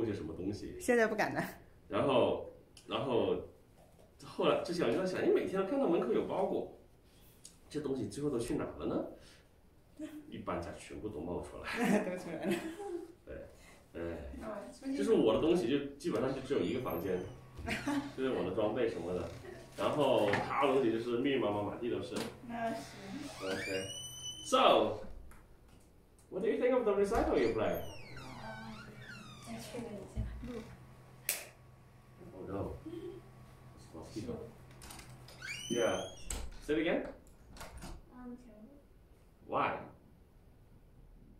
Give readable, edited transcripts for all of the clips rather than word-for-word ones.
过些什么东西。现在不敢了。然后后来就在想，你每天都看到门口有包裹，这东西最后都去哪了呢？一搬家全部都冒出来，都出来了。对，就是我的东西就基本上就只有一个房间，就是我的装备什么的，然后他的东西就是密密麻麻满地都是。那是。Okay. So, what do you think of the recital you play? 再确认一下录。Oh no. It's mosquito. Yeah. Say it again. Terrible. Why?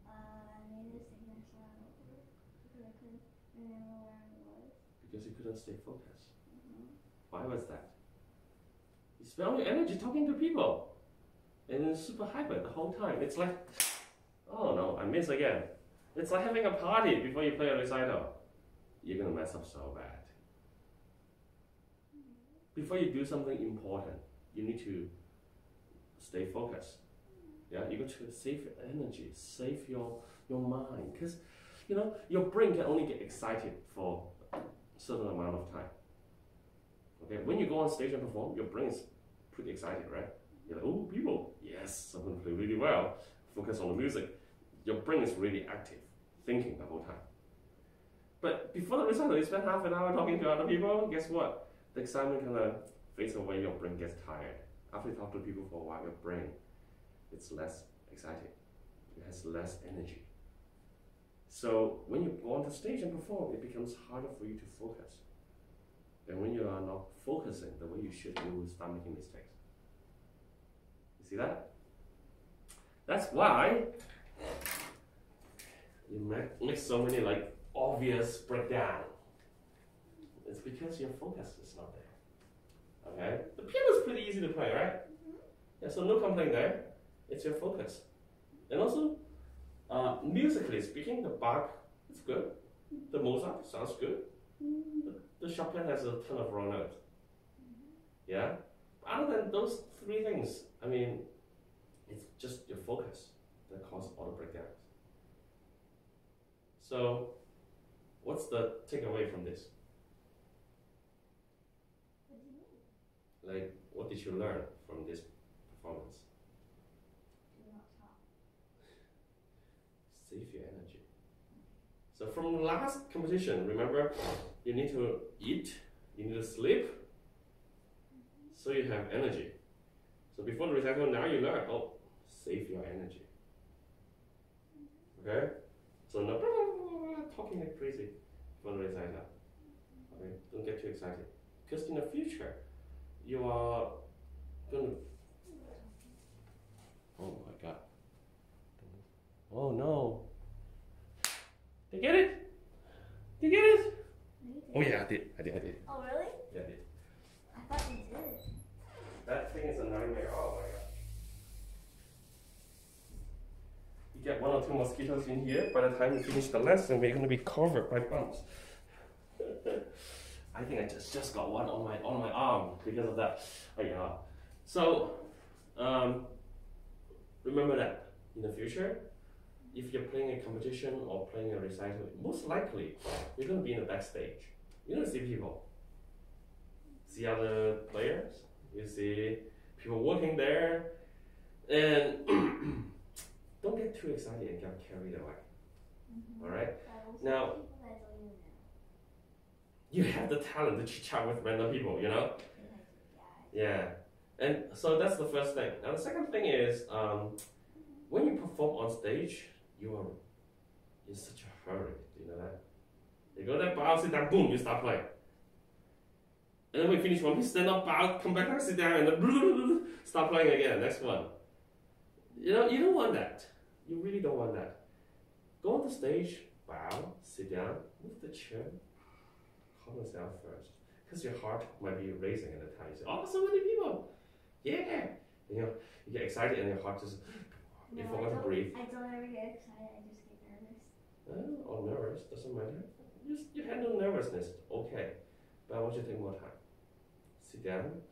I needed to sing that song over because I couldn't remember where I was. Because you couldn't stay focused. Why was that? You spent all your energy talking to people. And it's super hyper the whole time. It's like, oh no, I miss again. It's like having a party before you play a recital. You're gonna mess up so bad. Before you do something important, you need to stay focused. Yeah, you got to save your energy, save your mind, because you know your brain can only get excited for a certain amount of time. Okay, when you go on stage and perform, your brain is pretty excited, right? You're like, oh, people, yes, I'm going to play really well. Focus on the music. Your brain is really active, thinking the whole time. But before the recital, you spend half an hour talking to other people. Guess what? The excitement kind of fades away. Your brain gets tired. After you talk to people for a while, your brain it's less excited. It has less energy. So when you go on the stage and perform, it becomes harder for you to focus. And when you are not focusing the way you should, you will start making mistakes. You see that? That's why you make so many like obvious breakdown. It's because your focus is not there. Okay? The piano is pretty easy to play, right? Yeah, so no complaint there. It's your focus. And also, musically speaking, the Bach is good. The Mozart sounds good. The Chopin has a ton of raw notes. Yeah? Other than those three things, I mean, it's just your focus that causes all the breakdowns. So, what's the takeaway from this? What do you mean? Like, what did you learn from this performance? Do not talk. Save your energy. So from the last competition, remember, you need to eat, you need to sleep, so you have energy. So before the recital, now you learn, oh, save your energy. Okay? So no talking like crazy before the recital. Okay? Don't get too excited. Because in the future, you are going to... Oh my God. Oh no. Did you get it? Did you get it? Oh yeah, I did. Oh, really? Yeah, I did. I thought you did. That thing is a nightmare. Oh my God. You get 1 or 2 mosquitoes in here. By the time we finish the lesson, we're going to be covered by bumps. I think I just got one on my arm because of that. Oh yeah. So remember that in the future, if you're playing a competition or playing a recital, most likely you're going to be in the backstage. You're going to see people, see other players, you see people working there, and don't get too excited and get carried away. All right? Now, you have the talent to chit chat with random people, you know? Yeah. And so that's the first thing. Now the second thing is, when you perform on stage, you are in such a hurry. Do you know that? You go there, bow, sit down, boom, you start playing. And then when you finish one piece, stand up, bow, come back, sit down, and then start playing again. Next one. You know, you don't want that. You really don't want that. Go on the stage, bow, sit down, move the chair, calm yourself first. Because your heart might be racing at the time. You say, oh, so many people. Yeah. You know, you get excited and your heart just, you forgot to breathe. I don't ever get excited, I just get nervous. Or nervous, doesn't matter. You handle nervousness, okay. But I want you to take more time. Sit down.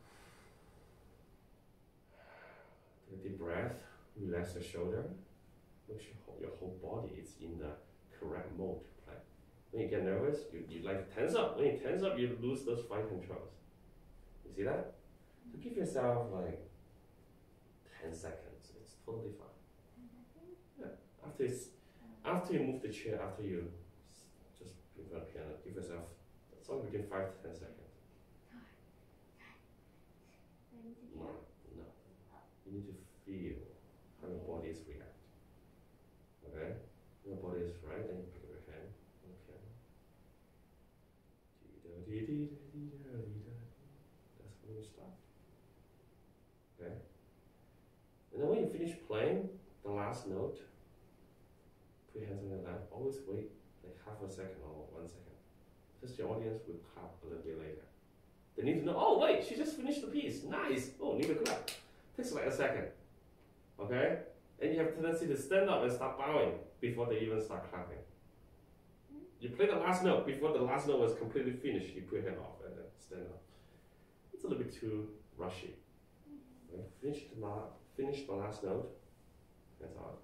Take a deep breath. Relax your shoulder. Make sure your whole body is in the correct mode to play. When you get nervous, you like tense up. When you tense up, you lose those fine controls. You see that? So give yourself like 10 seconds. It's totally fine. After you move the chair, after you just prepare the piano, give yourself somewhere between 5 to 10 seconds. No. You need to feel how your body is react. Okay? Your body is right, then you pick up your hand. Okay. That's when you start. Okay? And then when you finish playing the last note, put your hands on your lap. Always wait like half a second or 1 second. Because your audience will clap a little bit later. They need to know, oh wait, she just finished the piece. Nice. Oh, need to clap. Takes like a second. Okay? And you have a tendency to stand up and start bowing before they even start clapping. You play the last note, before the last note was completely finished, you put your hand off and then stand up. It's a little bit too rushy. Okay? Finish the last note, hands off.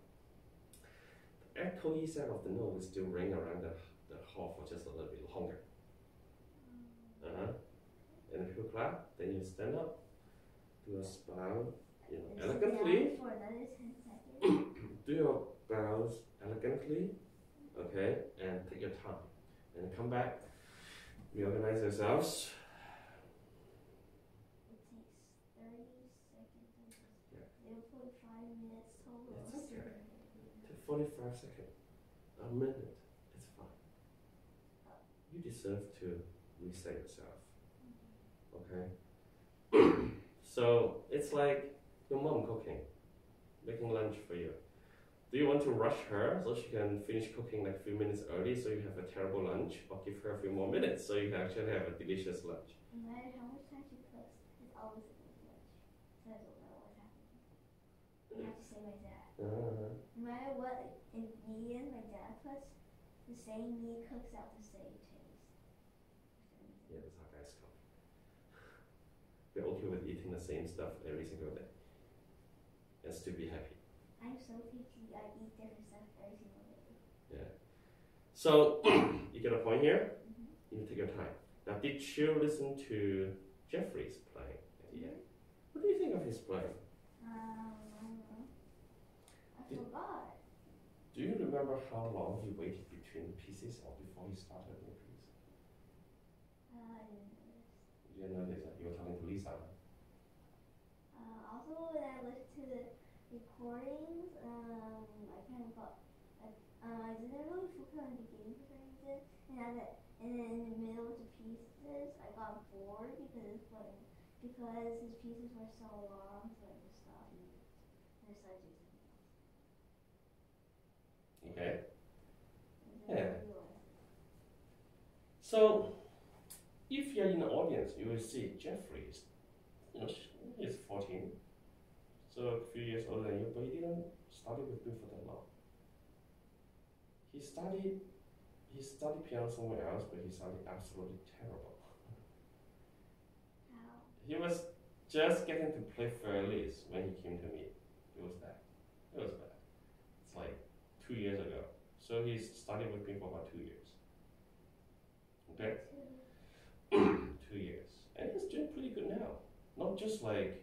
The echoey sound of the note will still ring around the hall for just a little bit longer. And if you clap, then you stand up, do a bow, elegantly. For another 10 seconds. Do your bows elegantly, okay, and take your time. And come back, reorganize yourselves. It takes 30 seconds. Yeah. 45 minutes total. It's okay. Take 45 seconds, a minute, it's fine. You deserve to reset yourself, okay? So it's like your mom cooking, making lunch for you. Do you want to rush her so she can finish cooking like a few minutes early so you have a terrible lunch, or give her a few more minutes so you can actually have a delicious lunch? No matter how much time she cooks, it's always a good lunch. So I don't know what's happening. You have to say my dad. No matter what ingredient my dad puts, the same meat cooks out the same taste. Yeah, that's how guys cook. We're okay with eating the same stuff every single day and still be happy. I'm so picky, I eat different stuff every single day. Yeah. So you get a point here. You take your time. Now, did you listen to Jeffrey's playing at the end? What do you think of his playing? I don't know. I forgot. Do you remember how long he waited between pieces or before he started a new piece? I didn't know this. You didn't know this. You were talking to Lisa. Also, when I listened to the recordings, I kind of got, I didn't really focus on the beginning for some reason, and then in the middle of the pieces, I got bored because his pieces were so long, so I just stopped and I decided to do something else. Okay. And then Yeah. I realized So, if you're in the audience, you will see Jeffrey. He's 14, so a few years older than you, but he didn't study with me for that long. He studied piano somewhere else, but he studied absolutely terrible. how. He was just getting to play Furley's when he came to me. It was bad. It's like 2 years ago. So he studied with me for about 2 years. Okay? 2 years. And he's doing pretty good now. Not just like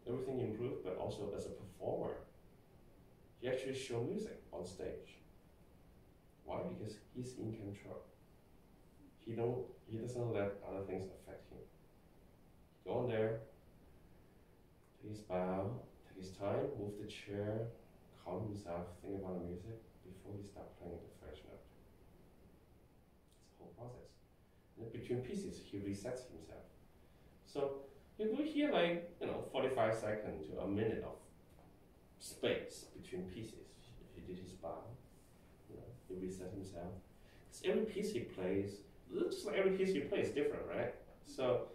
everything improved, but also as a performer. He actually shows music on stage. Why? Because he's in control. He doesn't let other things affect him. Go on there, take his bow, take his time, move the chair, calm himself, think about the music before he starts playing the first note. It's a whole process. And between pieces, he resets himself. So you do hear like 45 seconds to a minute of space between pieces. If he did his bow, he reset himself. Because every piece he plays, just like every piece you play is different, right? So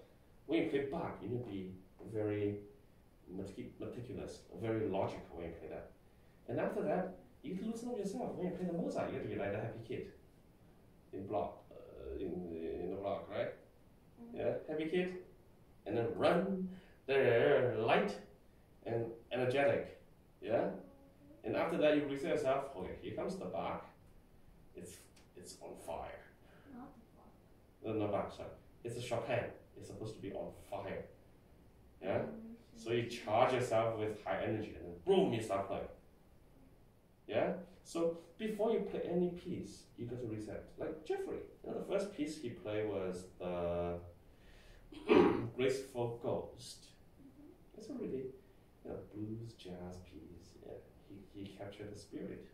when you play Bach, you need to be very meticulous, very logical when you play that. And after that, you can loosen up yourself. When you play the Mozart, you have to be like the happy kid in the block, right? Yeah, happy kid, and then run, they're light and energetic, yeah. And after that, you reset yourself. Okay, here comes the Bach. It's on fire. the dark side. It's a Chopin. It's supposed to be on fire. Yeah? So you charge yourself with high energy and then boom, you start playing. Yeah? So before you play any piece, you got to reset. Like Jeffrey, the first piece he played was the Graceful Ghost. It's a really blues jazz piece. Yeah, he captured the spirit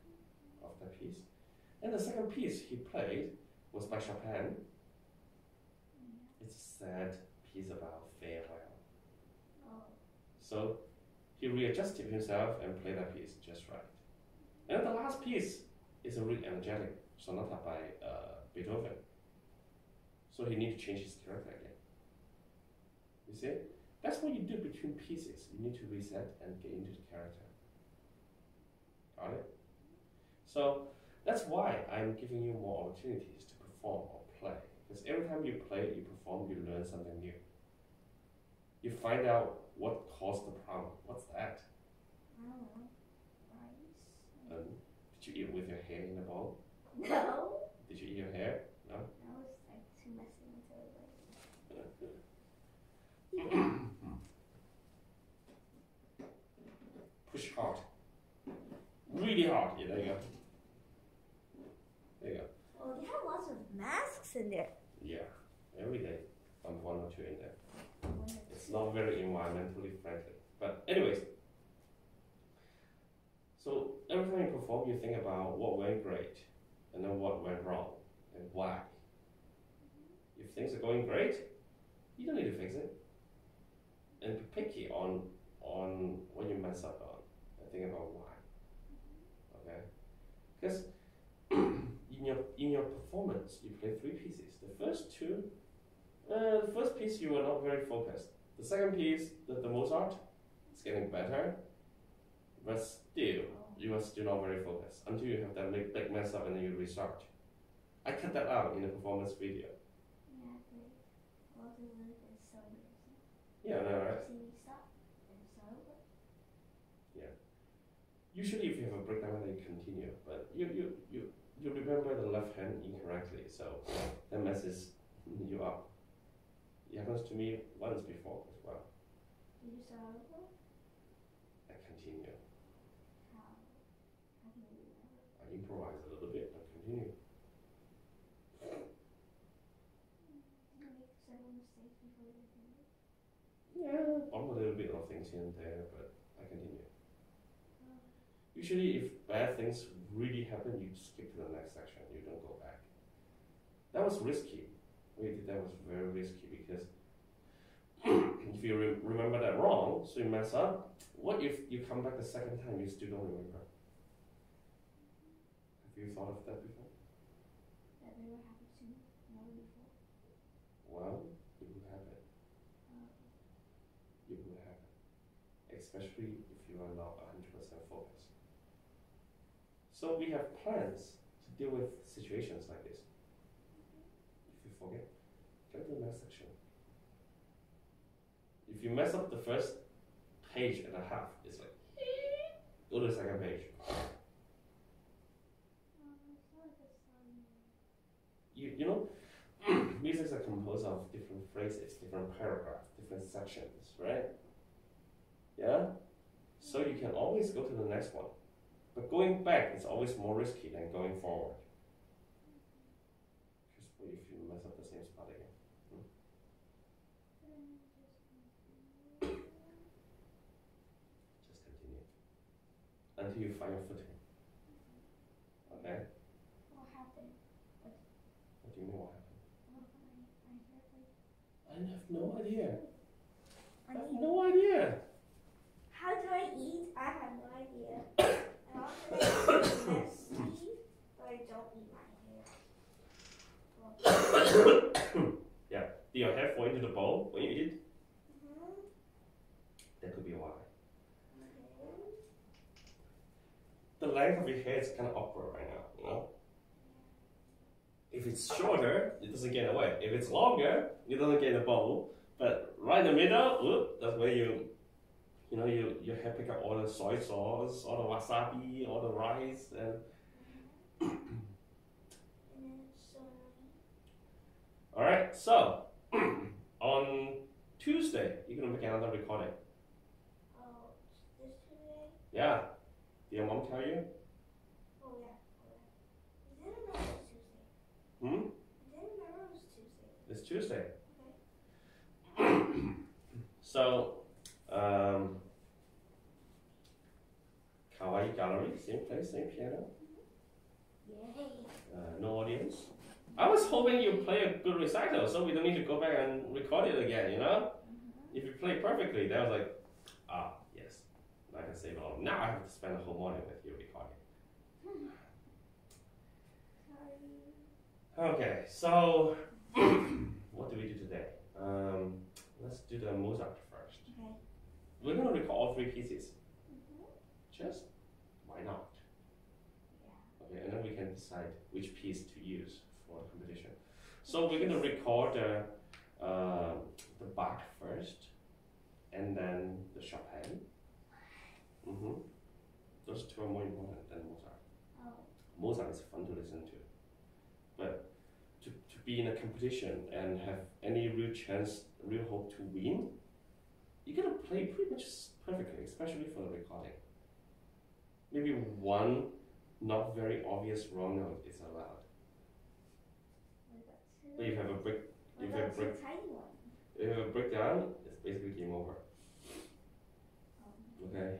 of that piece. And the second piece he played was by Chopin. It's a sad piece about farewell. So he readjusted himself and played that piece just right. And the last piece is a really energetic sonata by Beethoven. So he needed to change his character again. You see? That's what you do between pieces. You need to reset and get into the character. Got it? So that's why I'm giving you more opportunities to perform or play. Because every time you play, you perform, you learn something new. You find out what caused the problem. What's that? I don't know. Rice. Did you eat with your hair in the bowl? No. Did you eat your hair? No? That was like too messy until like. Push hard. Really hard. Yeah, there you go. There you go. Oh, they have lots of masks in there. Yeah, every day. One or two in there. It's not very environmentally friendly. But anyways, so every time you perform, you think about what went great and then what went wrong and why. If things are going great, you don't need to fix it. And be picky on what you mess up on and think about why. Okay? Because in your performance, you play three pieces. The first piece you were not very focused. The second piece, the Mozart, it's getting better, but still, you are still not very focused until you have that big mess up and then you restart. I cut that out in the performance video. Yeah, great. Also, it's so embarrassing. Yeah, I know, right? See me stop and start over. Yeah. Usually, if you have a breakdown, then you continue, but you remember the left hand incorrectly, so that messes you up. It happens to me once before as well. Did you start over? I continue. How? How can you remember? I improvise a little bit and continue. Did you make several mistakes before you continue? Yeah, bump a little bit of things here and there, but I continue. Usually, if bad things really happen, you skip to the next section. You don't go back. That was risky. What you did that was very risky because if you remember that wrong, so you mess up, what if you come back the second time, you still don't remember? Have you thought of that before? That never happened to me. Never before. Well, it will happen. It will happen. Especially if you are not 100% focused. So we have plans to deal with situations like this. If you forget, go to the next section. If you mess up the first page and a half, it's like, go to the second page. You know, music are composed of different phrases, different paragraphs, different sections, right? Yeah? So you can always go to the next one. But going back is always more risky than going forward. Because what if you mess up the same spot again? Just continue. Until you find your footing. Okay? What happened? What do you mean what happened? I I have no idea. I have mean, no idea. how do I eat? I have no idea. And also, it's messy, but I don't eat my hair. Yeah. Do your hair fall into the bowl when you eat? Mm-hmm. That could be why. Okay. The length of your hair is kind of awkward right now, you know? If it's shorter, it doesn't get away. If it's longer, it doesn't get in the bowl. But right in the middle, that's where your hair pick up all the soy sauce, all the wasabi, all the rice, and And then it's so all right. right, so on Tuesday, you're gonna make another recording. Oh, this Tuesday? Yeah. Did your mom tell you? Oh, yeah. I didn't remember it was Tuesday. Hmm? I didn't remember it was Tuesday. It's Tuesday. Okay. So, Kawaii Gallery, same place, same piano. Yay. No audience. I was hoping you play a good recital so we don't need to go back and record it again, you know? If you play perfectly, then I was like, yes, I can save it all. Now I have to spend the whole morning with you recording. Sorry. Okay, so what do we do today? Let's do the Mozart first. Okay. We're gonna record all three pieces. Mm-hmm. Just why not? Yeah. Okay, and then we can decide which piece to use for the competition. So we're gonna record the Bach first, and then the Chopin. Those two are more important than Mozart. Oh. Mozart is fun to listen to, but to be in a competition and have any real chance, real hope to win, you gotta play pretty much perfectly, especially for the recording. Maybe one not very obvious wrong note is allowed. But if you have a break, if you have a break, tiny one. if you have a breakdown, it's basically game over. Okay.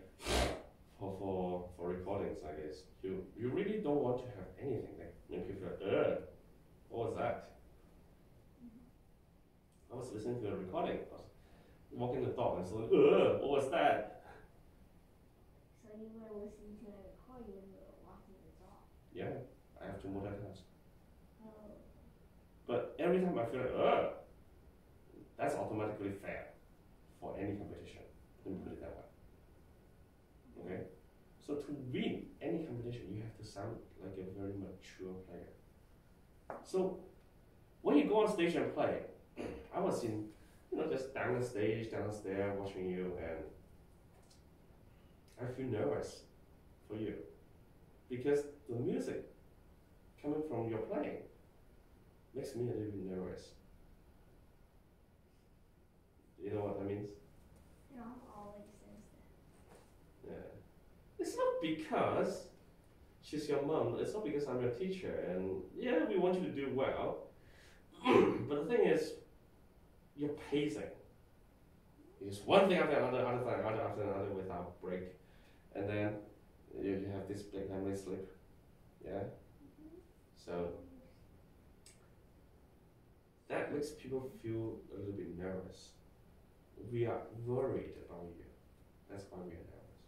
For recordings, I guess you really don't want to have anything that make people like, what was that? I was listening to a recording. I was walking the dog and so what was that? So you were listening to a recording when you were walking the dog. Yeah, I have to multitask. Oh. But every time I feel like, that's automatically fair for any competition. Let me put it that way. Okay? So to win any competition, you have to sound like a very mature player. So when you go on stage and play, I was in, just down the stage, down the stair, watching you, and I feel nervous for you because the music coming from your playing makes me a little bit nervous. You know what that means? Your mom always says that. Yeah. It's not because she's your mom, it's not because I'm your teacher, and yeah, we want you to do well. But the thing is, you're pacing. It's one thing after another, after another without break. And then you have this big memory slip. Yeah? So that makes people feel a little bit nervous. We are worried about you. That's why we are nervous.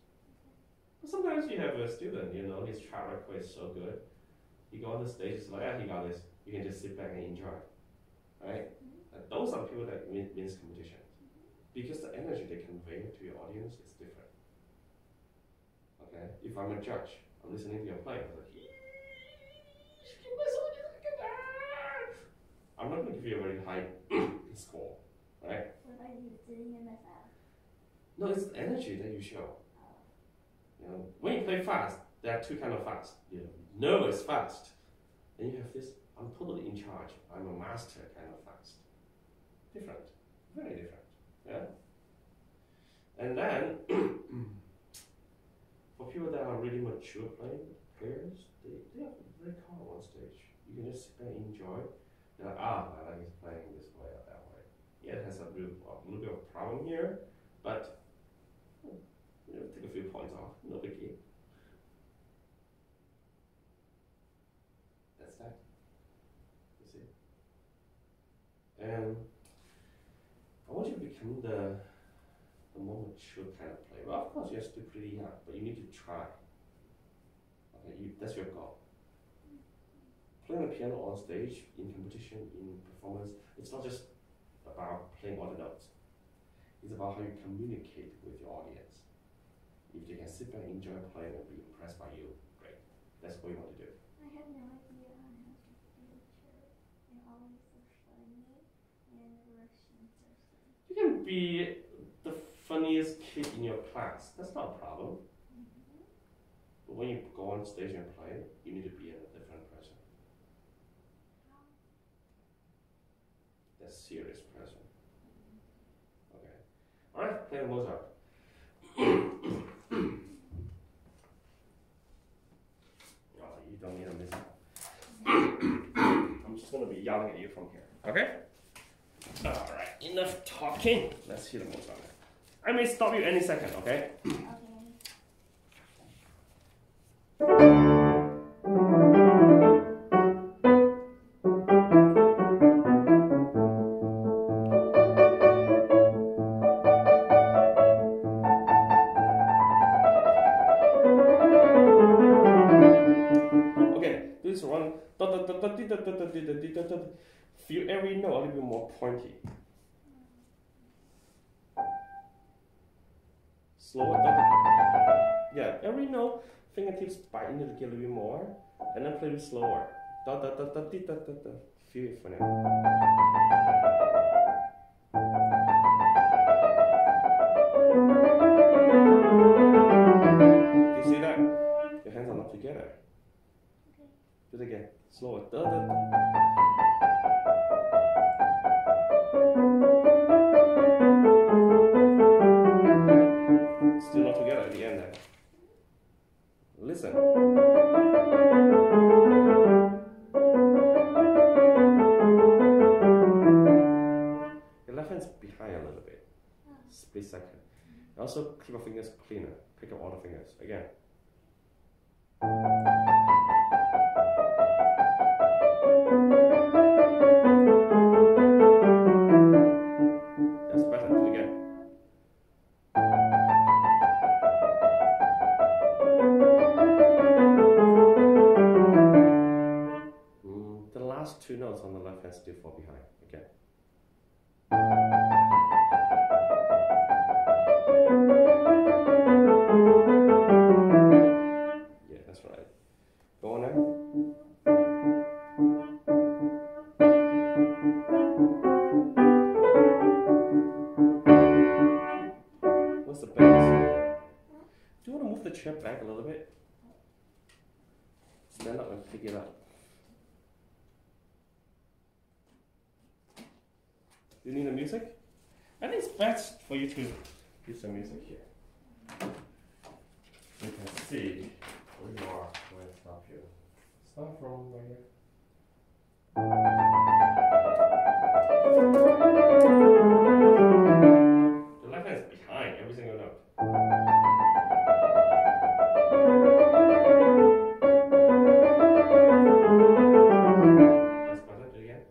But sometimes you have a student, his track record is so good. You go on the stage, it's like, he got this. You can just sit back and enjoy. Right? And those are people that wins competition. Because the energy they convey to your audience is different. Okay? If I'm a judge, I'm listening to your play, I'm like, I'm not going to give you a very high score, right? What about you didn't mess up? No, it's the energy that you show. When you play fast, there are two kinds of fast. You know, nervous fast. Then you have this, I'm totally in charge, I'm a master kind of fast. Different, very different, yeah? And then, for people that are really mature players, they are very calm on stage. You can just sit there and enjoy. They're like, I like he's playing this way or that way. Yeah, it has a little bit of a problem here, but take a few points off, no biggie. That's that. You see? And I want you to become the more mature kind of player. Well, of course, you're still pretty young, but you need to try. Okay, that's your goal. Playing the piano on stage, in competition, in performance, it's not just about playing all the notes. It's about how you communicate with your audience. If they can sit back and enjoy playing and be impressed by you, great. That's what you want to do. I have no idea how to be mature and always so funny and directions are funny. You can be the funniest kid in your class. That's not a problem. But when you go on stage and play, you need to be a different person. a serious person. Okay. Alright, play the Mozart. Oh, you don't need a miss. I'm just gonna be yelling at you from here. Okay? Alright, enough talking. Let's hear the Mozart. I may stop you any second, okay? Okay. This one, feel every note a little bit more pointy. Slower. Yeah, every note, fingertips bite into the key a little bit more, and then play it slower. Feel it for now. You see that? Your hands are not together. Do it again. Slower. Still not together at the end there. Listen. Your left hand's behind a little bit. Split second. Also keep your fingers cleaner. Pick up all the fingers. Again. That's better. Do it again. The last two notes on the left hand still fall behind. Again. Yeah, that's right. Go on now. What's the bass? Do you want to move the chair back a little bit? Stand up and pick it up. Do you need the music? I think it's best for you to use some music here. You can see where you are when I stop you. Start from right here. The left hand is behind every single note. That's better. Do it again.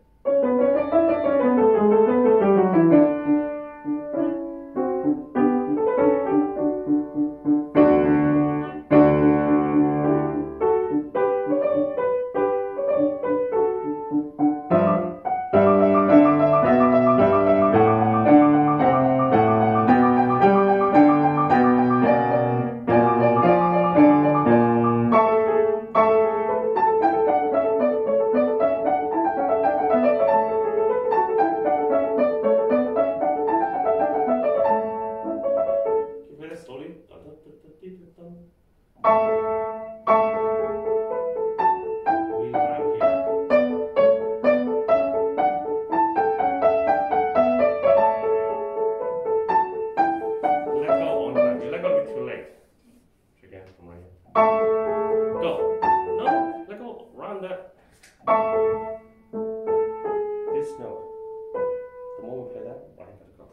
Slowly. Really loud here. Let go on that. You let go a bit too late. Again, from right here. Go. No, let go. Round that. This note. The more we play that, right hand gotta go.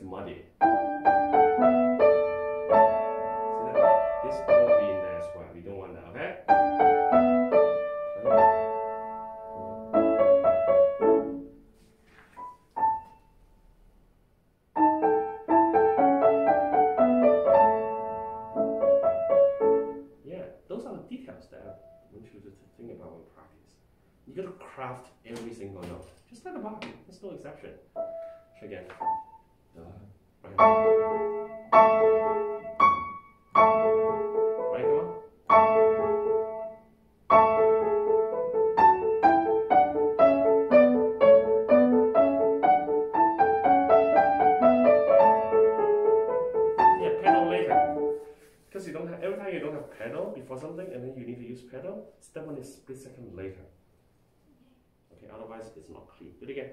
Muddy. See that? This will be in there as well. We don't want that, okay? Yeah, those are the details that I want you to think about when practice. You gotta craft every single note. Just like a body. Let's go no exception. Try again. Right, come on. Yeah, pedal later. Because you don't have, every time you don't have pedal before something and then you need to use pedal, step one is split second later. Okay, otherwise it's not clean. Do it again.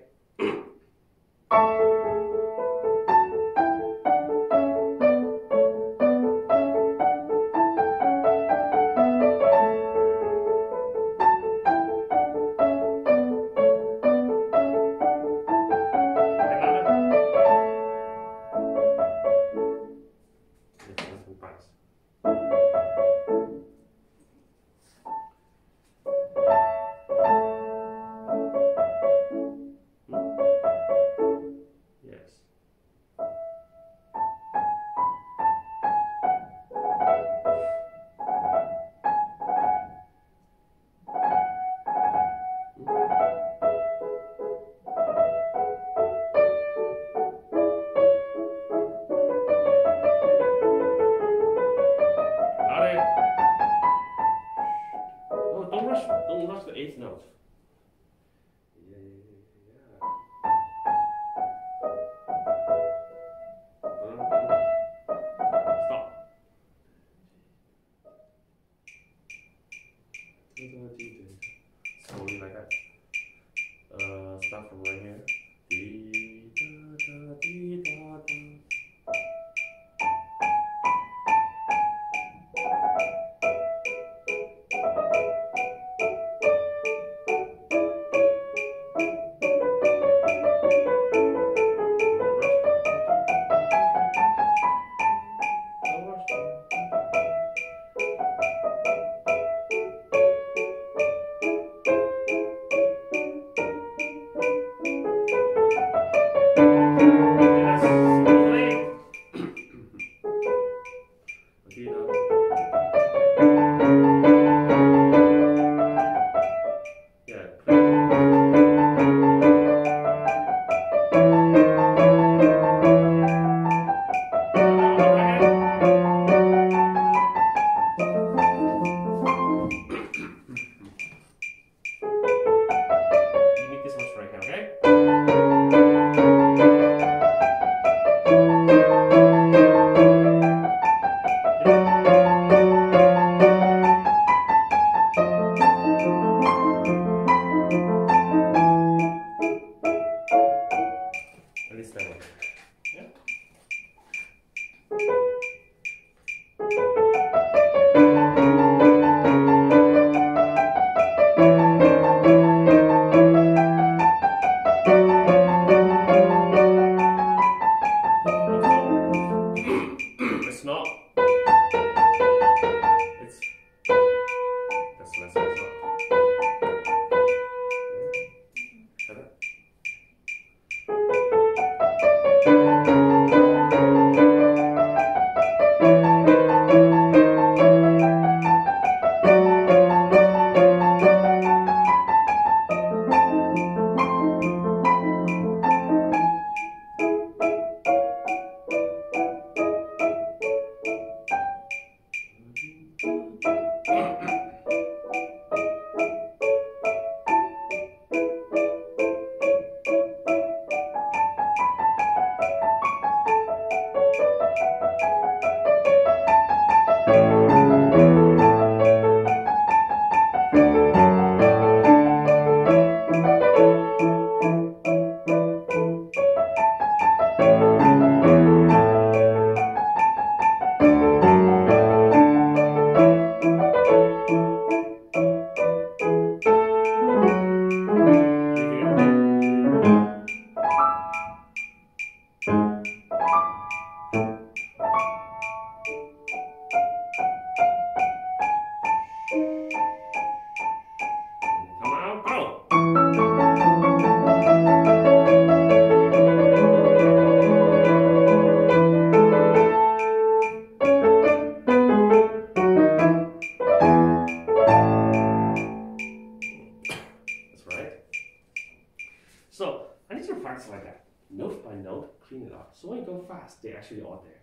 practice like that, note by note, clean it up. So when you go fast, they're actually all there.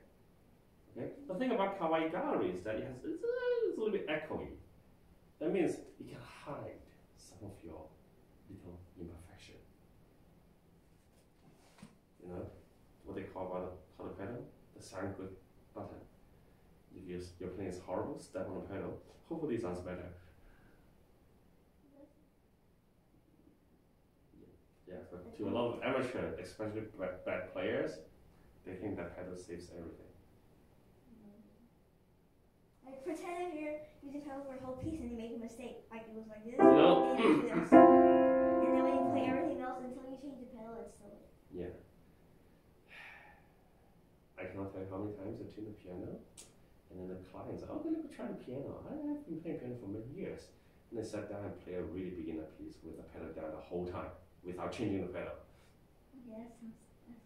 Okay. The thing about Kawaii Gallery is that it's a little bit echoey. That means you can hide some of your little imperfection. You know what they call about the color pedal, the sound good button. If your playing is horrible, step on the pedal. Hopefully it sounds better. Yeah, but to a lot of amateur, especially bad players, they think that pedal saves everything. Like pretend if you're using pedal for a whole piece and you make a mistake, like it was like this, You know? and you do this. And then when you play everything else until you change the pedal, it's still. Yeah. I cannot tell you how many times I tune the piano, and then the clients, oh, let me try the piano. I've been playing piano for many years. And they sat down and play a really beginner piece with the pedal down the whole time without changing the pedal. Yeah, that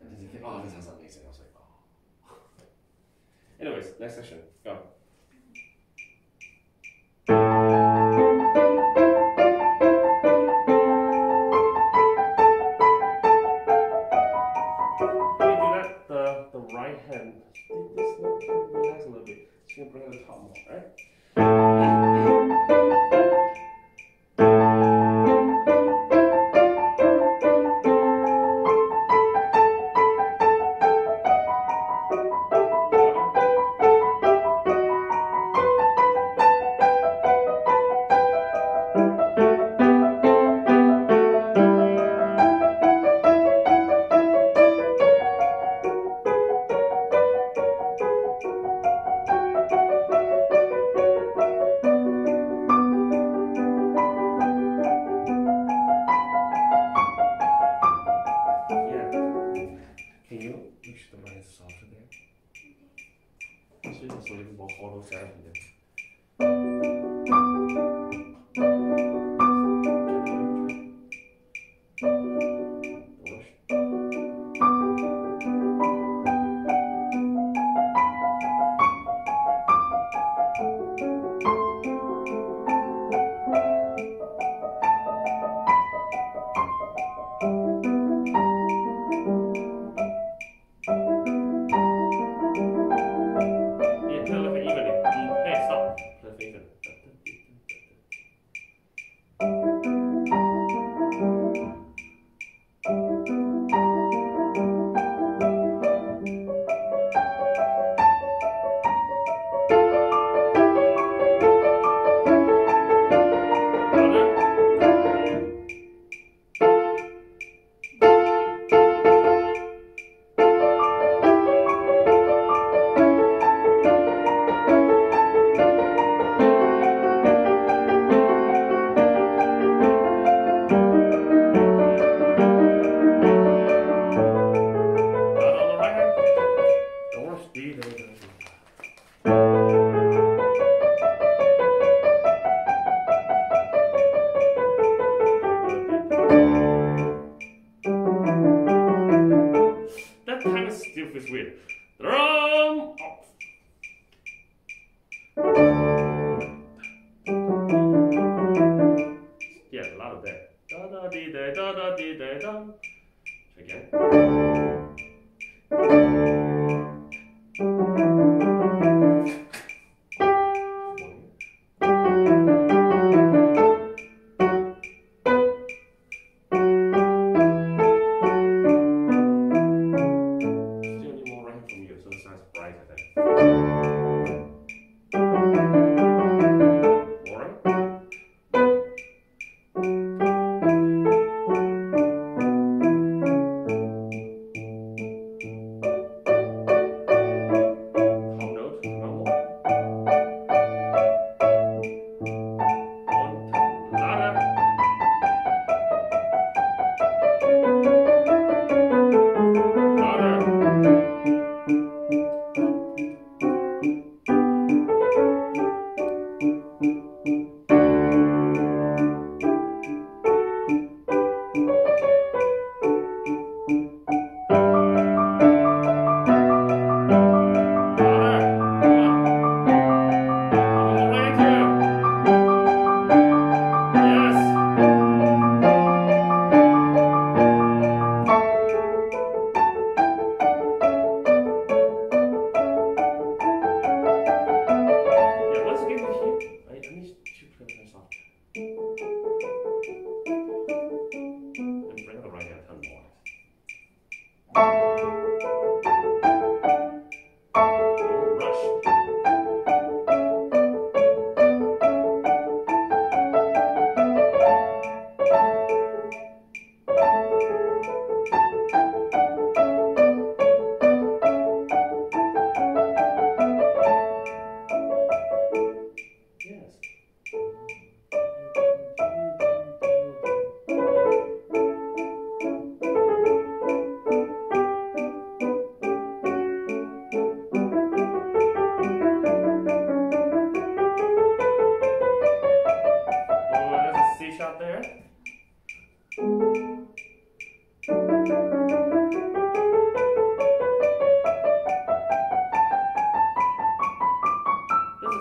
And then they think, oh, this sounds amazing. I was like, oh. Anyways, next session. Go. The right hand, this note can relax a little bit. So you can bring it to the top more, right?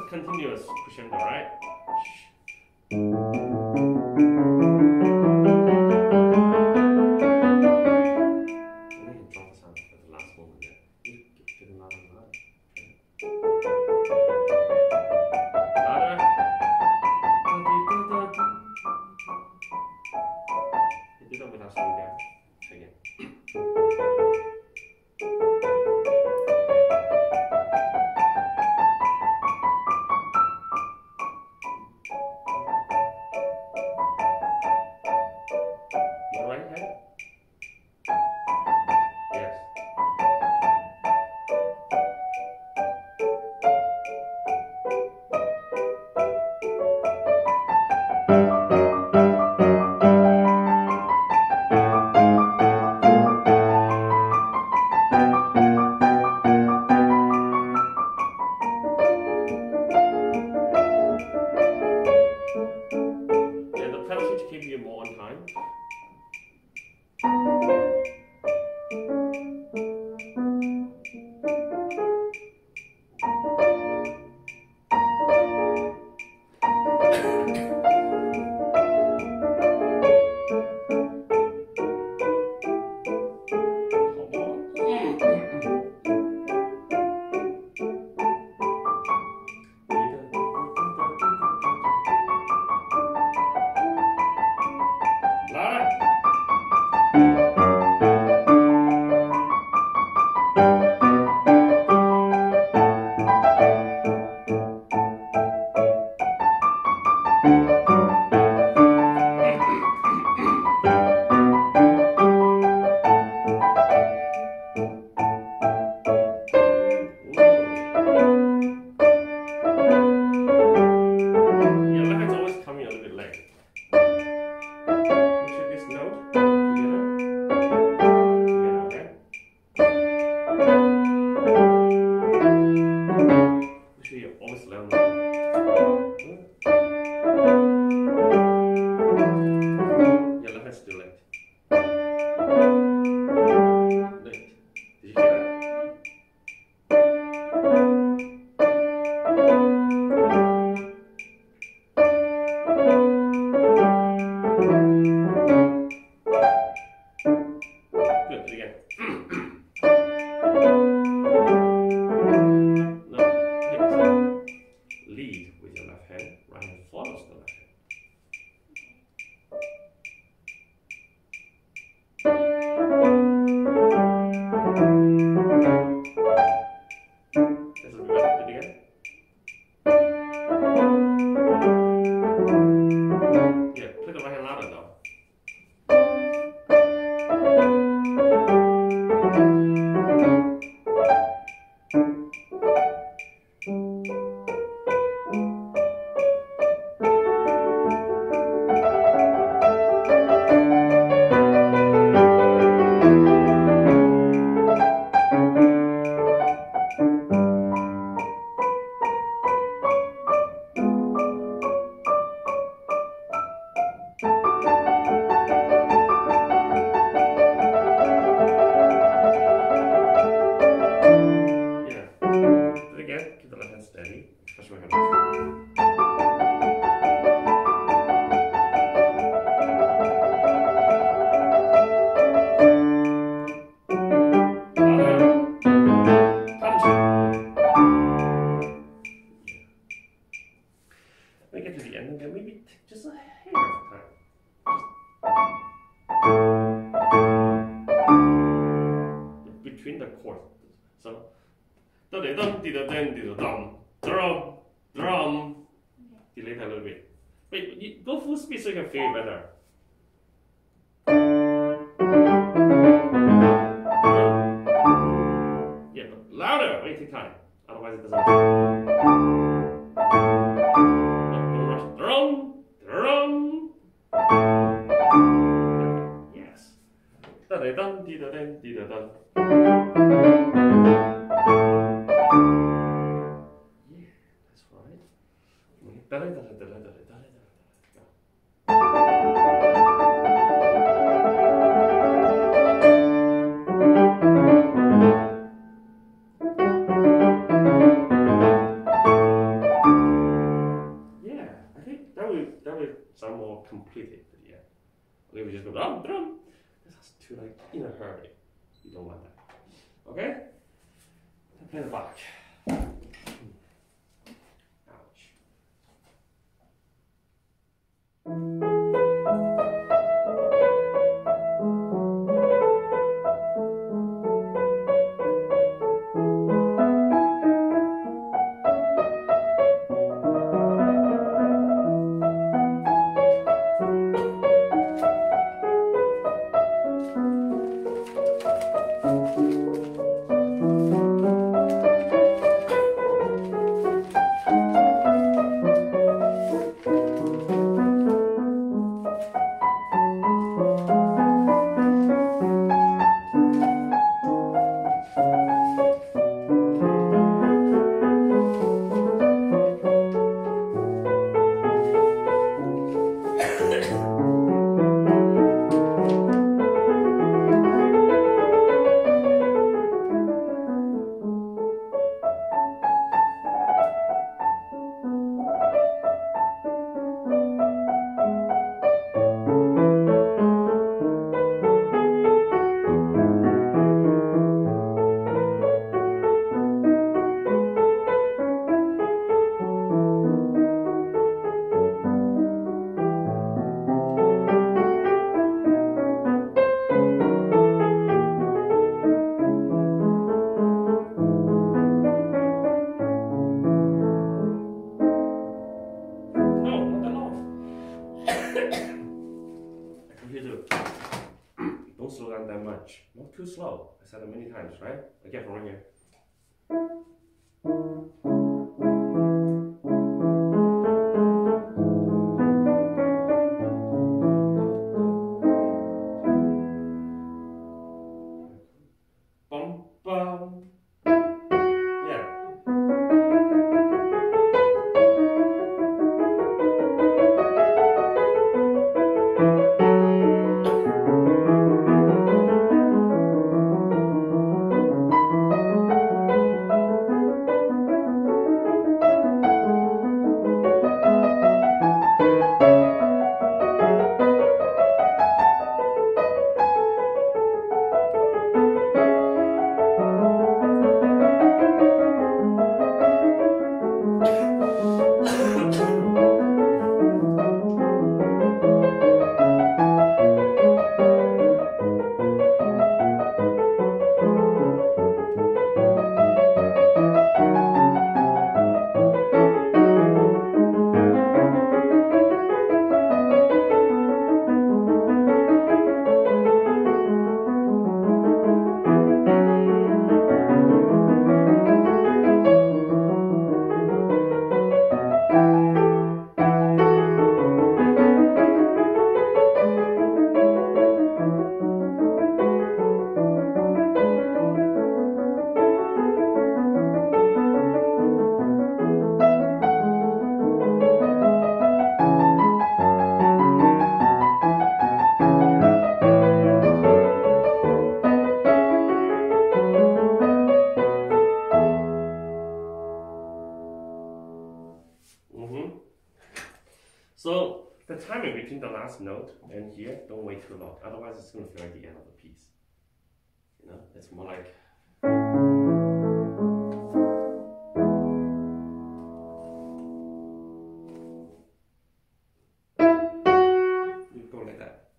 Continuous crescendo, right? And then you drop the sound at the last moment there. You get another line. Louder. You do that without slowing down. Again. between the chords. So, da da dum, di da dum, di da dum, drum, drum. Delay that a little bit. Wait, you go full speed so you can feel it better. Yeah, but louder. Wait, take time. Otherwise, it doesn't. Don't rush. Drum, drum. Yes. Da da dum, di da dum, di da dum. Yeah, that's right. Da da da da da da da da da. Yeah, I think that would sound more completed. Yeah. Okay, we just go drum drum. That's too like in a hurry. You don't want that. Okay? Play the back. Ouch. Don't slow down that much. Not too slow. I said it many times, right? Again, from right here. Bum, bum. Yeah. So the timing between the last note and here, don't wait too long. Otherwise, it's going to feel like the end of the piece. You know, it's more like. You go like that.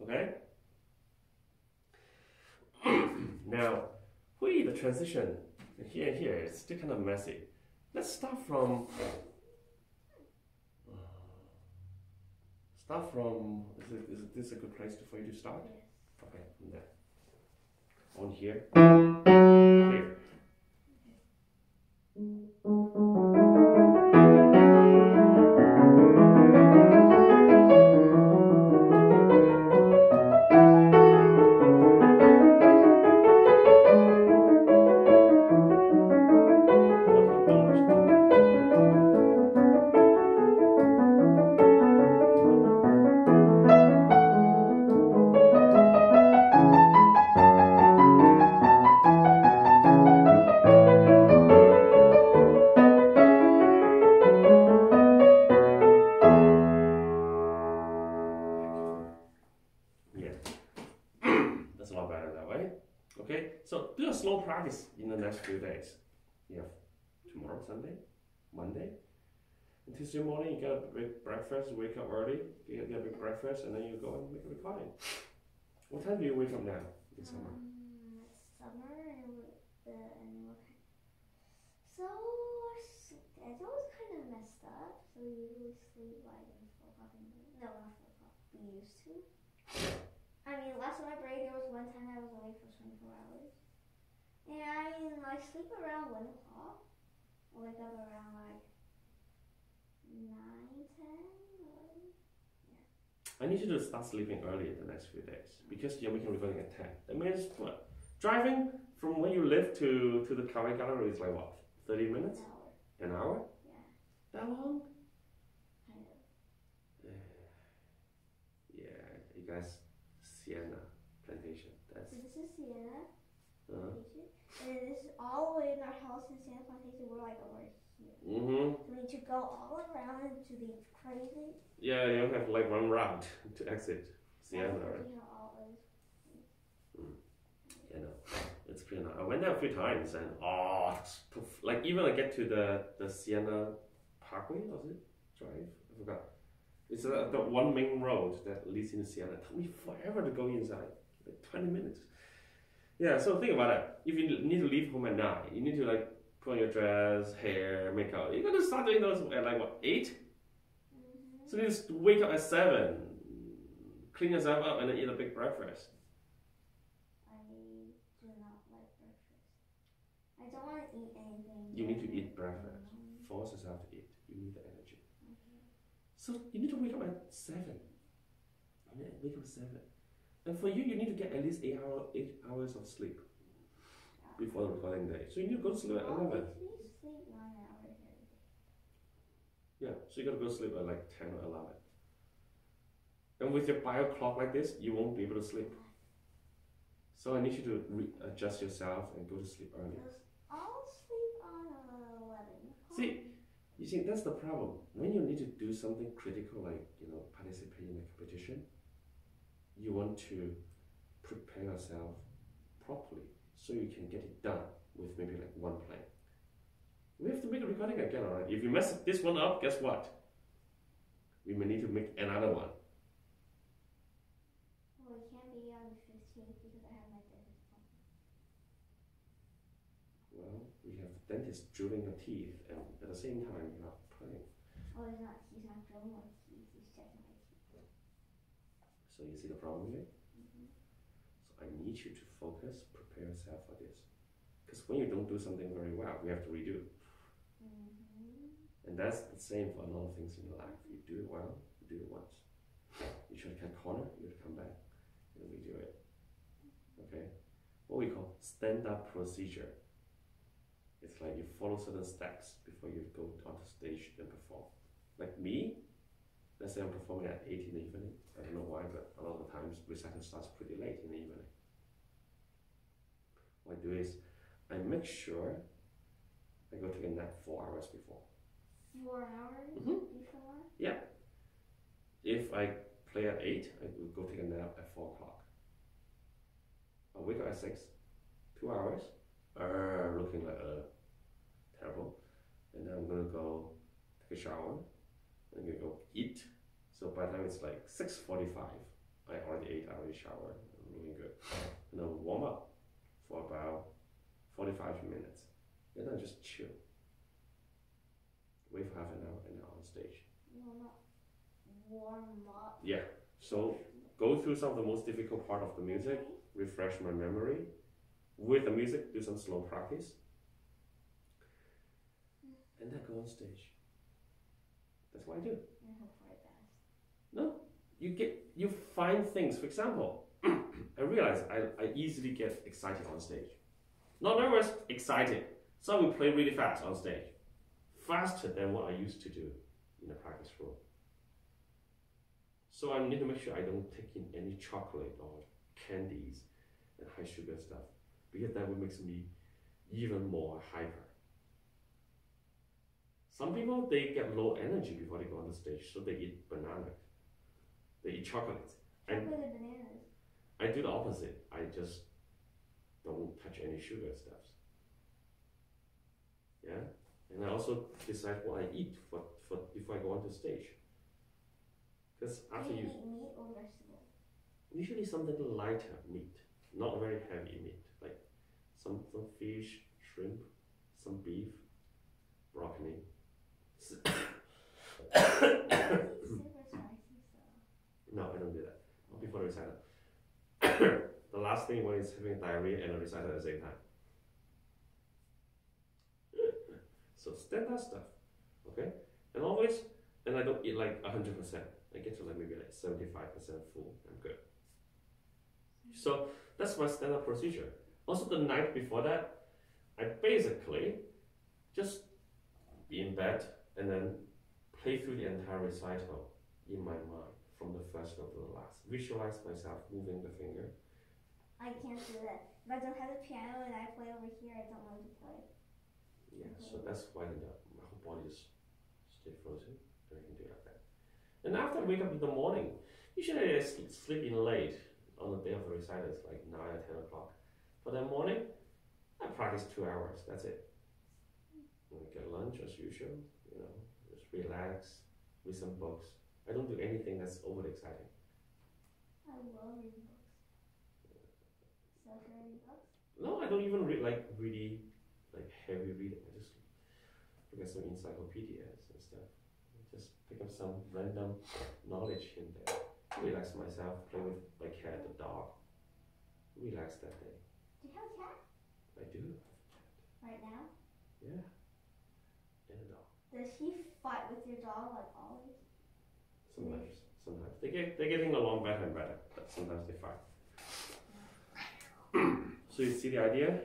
Okay? Now, see the transition here and here. It's still kind of messy. Let's start from. Is this a good place for you to start? Yes. Okay, from there. On here. Clear. That's a lot better that way. Okay, so do a slow practice in the next few days. You have tomorrow, Sunday, Monday, and Tuesday morning you get a big breakfast, wake up early, you get a big breakfast, and then you go and make a recording. What time do you wake up now in summer? It's summer and so our schedule's kind of messed up. So we usually sleep like 4 o'clock in the morning. No, not 4 o'clock. We used to. I mean, last summer break there was one time I was awake for 24 hours, and I sleep around 1 o'clock. I wake up around like 9, 10, 11. I need you to start sleeping early the next few days because you're making recording at 10. That means what? Driving from where you live to the Kawaii Gallery is like what? 30 minutes? An hour. An hour? Yeah. That long? Kind of. Yeah, you guys, Sienna Plantation. That's. So this is Sienna Uh-huh. Plantation, and this is all the way in our house in Sienna Plantation. We're like over here. Mm-hmm. So we need to go all around into the crazy. Yeah, you don't have like one route to exit Sienna, right? You know, all those. Yeah, no, it's pretty nice. I went there a few times and like even I get to the Sienna Parkway, was it? Drive? I forgot. It's the one main road that leads into Sienna. It took me forever to go inside, like 20 minutes. Yeah, so think about it. If you need to leave home at 9, you need to like put on your dress, hair, makeup. You're gonna start doing those at like what, 8? So you just wake up at 7, clean yourself up, and then eat a big breakfast. I do not like breakfast. I don't want to eat anything. You need to eat breakfast. Force yourself to eat. You need the energy. So you need to wake up at 7. You need to wake up at 7. And for you, you need to get at least 8 hours of sleep before the recording day. So you need to go to sleep at 11. We sleep 9 hours every day. Yeah, so you gotta go to sleep at like 10 or 11. And with your bio clock like this, you won't be able to sleep. So I need you to readjust yourself and go to sleep early. I'll sleep on 11. See, you see, that's the problem. When you need to do something critical, like, participate in a competition, you want to prepare yourself properly so you can get it done with maybe like one plan. We have to make a recording again, alright? If you mess this one up, guess what? We may need to make another one. Well, it can't be on the 15th because I have my dentist appointment. Well, we have the dentist drilling your teeth, and at the same time, you're not playing. Oh, he's not drilling my teeth, he's checking my teeth. So you see the problem here? So I need you to focus, prepare yourself for this. Because when you don't do something very well, we have to redo. And that's the same for a lot of things in your life. You do it well, you do it once. You should cut corner, you have to come back and redo it. Okay? What we call stand-up procedure. It's like you follow certain steps before you go onto stage and perform. Like me, let's say I'm performing at 8 in the evening. I don't know why, but a lot of the times recital starts pretty late in the evening. What I do is I make sure I go take a nap 4 hours before. 4 hours before? Yeah. If I play at 8, I will go take a nap at 4 o'clock. I'll wake up at 6, 2 hours, looking like terrible. And then I'm gonna go take a shower. I'm gonna go eat. So by the time it's like 6:45, I already ate, I already showered, I'm looking good. And I'll warm up for about 45 minutes, and then just chill. Wait for half an hour and then on stage. No, not warm up. Yeah. So go through some of the most difficult part of the music, refresh my memory. With the music, do some slow practice, and then go on stage. That's what I do. And hope for the best. No, you find things. For example, I realize I easily get excited on stage. Not nervous, excited. So we play really fast on stage, faster than what I used to do in the practice room. So I need to make sure I don't take in any chocolate or candies and high sugar stuff, because that would make me even more hyper. Some people, they get low energy before they go on the stage, so they eat bananas, they eat chocolate. And Chocolate and bananas. I do the opposite. I just don't touch any sugar stuffs. Yeah, and I also decide what I eat for before I go on the stage. Because after Do you you eat meat or vegetable? usually something lighter meat, not very heavy meat, like some fish, shrimp, some beef, broccoli. Super spicy stuff. No, I don't do that. Not before the recital. The last thing one is having diarrhea and a recital at the same time. So standard stuff, okay? And always, and I don't eat like 100%. I get to like maybe like 75% full. I'm good. So that's my standard procedure. Also, the night before that, I basically just be in bed and then play through the entire recital in my mind from the first note to the last. Visualize myself moving the finger. I can't do that. If I don't have a piano and I play over here, I don't want to play. Yeah, so that's why my whole body just stay frozen, and I can do it like that. And after I wake up in the morning, usually I sleep in late on the day of the recital, it's like 9 or 10 o'clock. For the morning, I practice 2 hours, that's it. And I get lunch as usual, just relax, read some books. I don't do anything that's overly exciting. I love reading books. So should I read books? No, I don't even read like really heavy reading. I just look at some encyclopedias and stuff. Just pick up some random knowledge in there. Relax myself, play with my cat, the dog. Relax that day. Do you have a cat? I do. Right now? Yeah. And a dog. Does he fight with your dog like always? Sometimes. They're getting along better and better, but sometimes they fight. So you see the idea?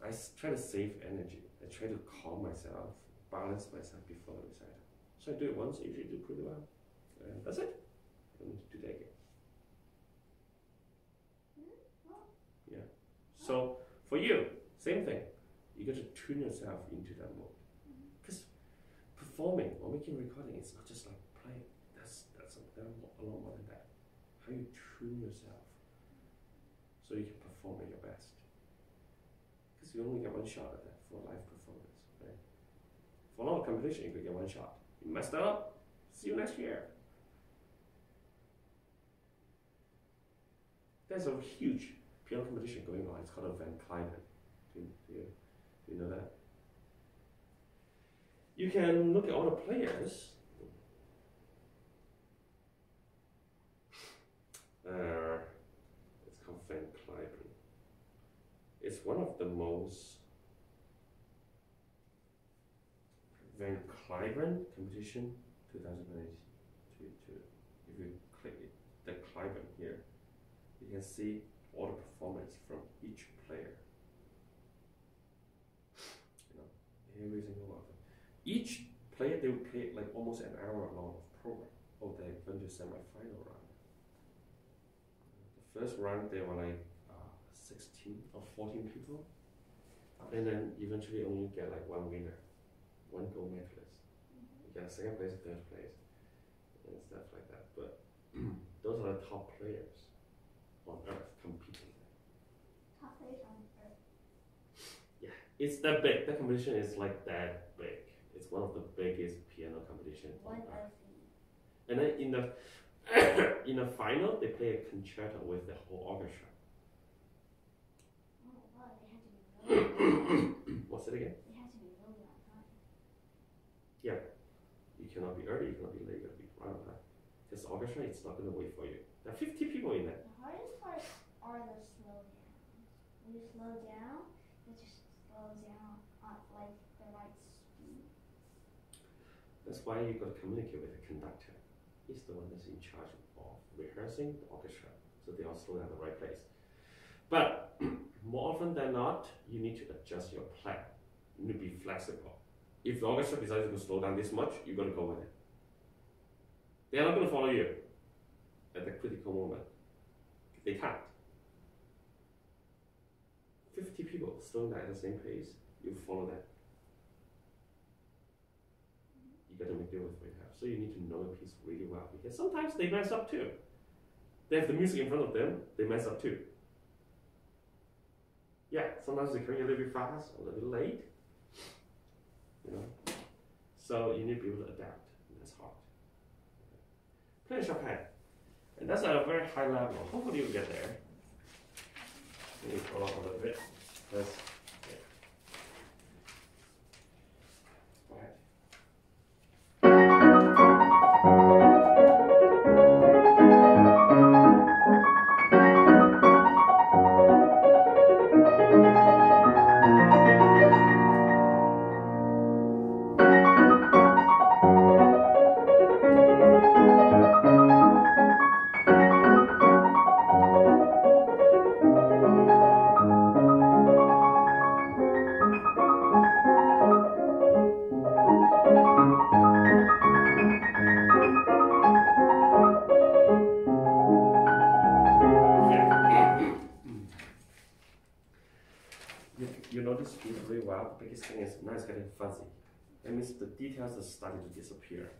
I try to save energy. I try to calm myself, balance myself before the recital. So I do it once, I usually do pretty well. And that's it. I don't need to do that again. Yeah. So for you, same thing. You got to tune yourself into that mode. Because performing or making recording is not just like playing. That's a lot more than that. How you tune yourself so you can perform at your best. Because you only get one shot at that for a live performance, right? For a lot of competition, you could get one shot. You messed that up, see you next year. There's a huge piano competition going on. It's called a Van Cliburn. Do you know that? You can look at all the players. It's called Van Cliburn. It's one of the most Van Cliburn competition 2022. If you click it, the Cliburn here, you can see all the performance from each player. Every single one of them. Each player, they would play like almost an hour long of program. Oh, they're going to semi-final round. The first round, they were like 16 or 14 people. And then eventually only get like one winner, one gold medalist. You get a second place, third place, and stuff like that. But those are the top players on earth competing. Top players on earth. Yeah, it's that big. That competition is like that big. It's one of the biggest piano competitions on earth. And then in the final, they play a concerto with the whole orchestra. Oh wow, they had to be really say it again. It has to be really on time. Yeah. You cannot be early, you cannot be late, you gotta be right on time. Because the orchestra is not gonna wait for you. There are 50 people in there. The hardest parts are the slow down. When you slow down, it just slows down at like the right speed. That's why you got to communicate with the conductor. He's the one that's in charge of rehearsing the orchestra, so they all slow down at the right place. But more often than not, you need to adjust your plan. You need to be flexible. If the orchestra decides to slow down this much, you got to go with it. They are not going to follow you at the critical moment. They can't. 50 people slowing down at the same pace, you follow them. You got to make do with what you have. So you need to know the piece really well, because sometimes they mess up too. They have the music in front of them, they mess up too. Yeah, sometimes they come in a little bit fast, a little bit late. You know? So you need to be able to adapt, and that's hard. Play Chopin. And that's at a very high level. Hopefully you'll get there. Let me pull up a little bit. That's, yeah. Go ahead. You know this piece really well. The biggest thing is now it's getting fuzzy. That means the details are starting to disappear.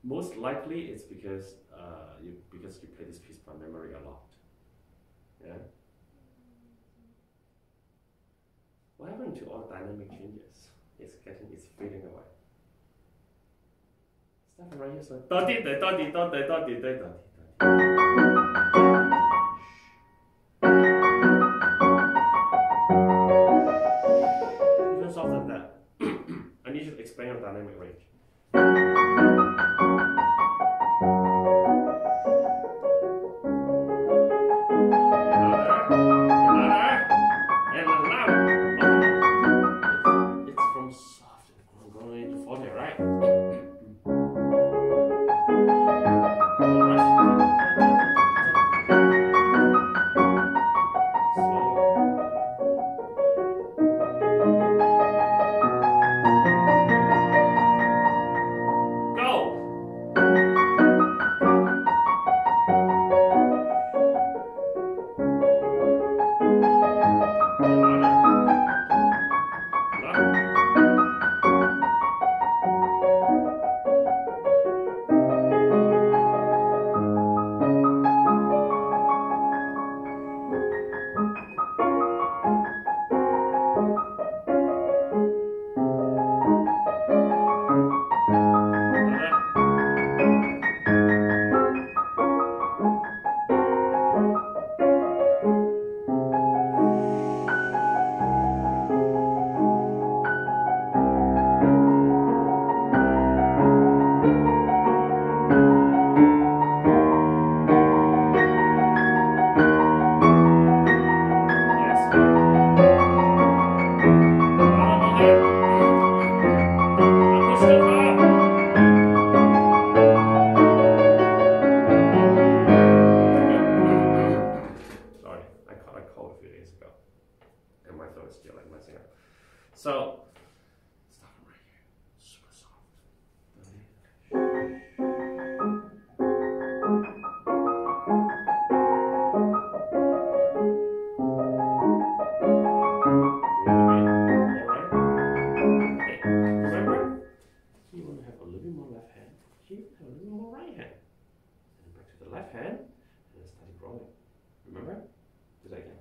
Most likely it's because you play this piece by memory a lot. Yeah. What happened to all the dynamic changes? It's fading away. Stuff right here. So even softer than that. I need you to expand your dynamic range. It's from soft and going into forte, right? So, start from right here. Super soft. Alright? Okay. Remember? You want to have a little bit more left hand. Here, have a little bit more right hand. And back to the left hand. And then start growing. Remember? Do that again.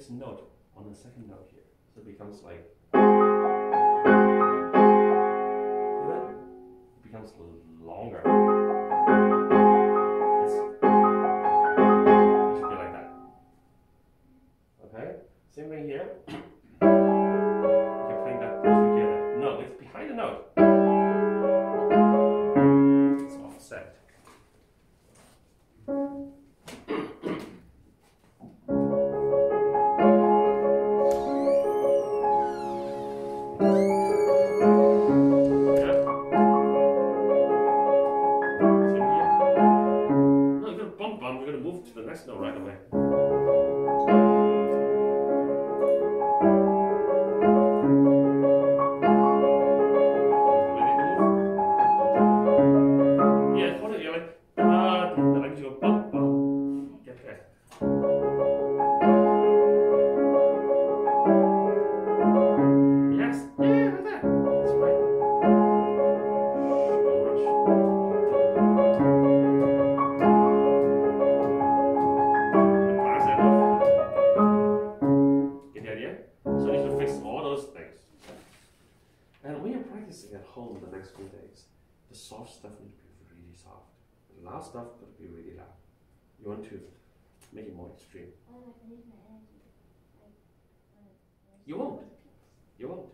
this note on the second note here. So it becomes like, see that? It becomes longer. It should be like that. Okay? Same thing here. You can play that together. No, it's behind the note. It's offset. We're going to move to the next note right away. Ready to move? Yeah, hold it. You're like, like you go bum bum. Get there. Yes, yeah, like that. That's right. Don't rush. So you need to fix all those things. And when you're practicing at home the next few days, the soft stuff needs to be really soft. The loud stuff got to be really loud. You want to make it more extreme. You won't. You won't.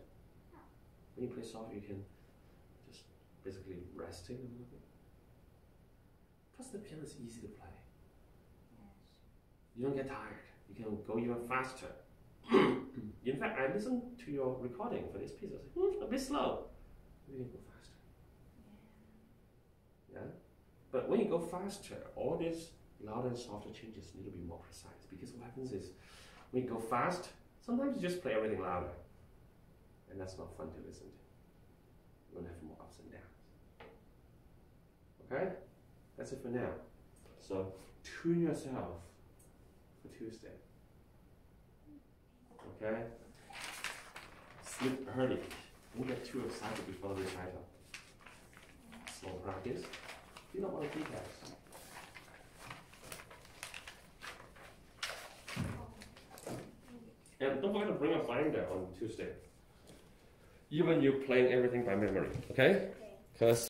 When you play soft, you can just basically resting a little bit. Plus the piano is easy to play. You don't get tired. You can go even faster. In fact, I listened to your recording for this piece. I was like, a bit slow. You can go faster. Yeah? But when you go faster, all these louder and softer changes need to be more precise. Because what happens is, when you go fast, sometimes you just play everything louder. And that's not fun to listen to. You're going to have more ups and downs. Okay? That's it for now. So, tune yourself for Tuesday. Okay? Sleep early. Don't get too excited before the recital. Slow practice. You don't want to keep that. And don't forget to bring a binder on Tuesday. Even you're playing everything by memory, okay? Because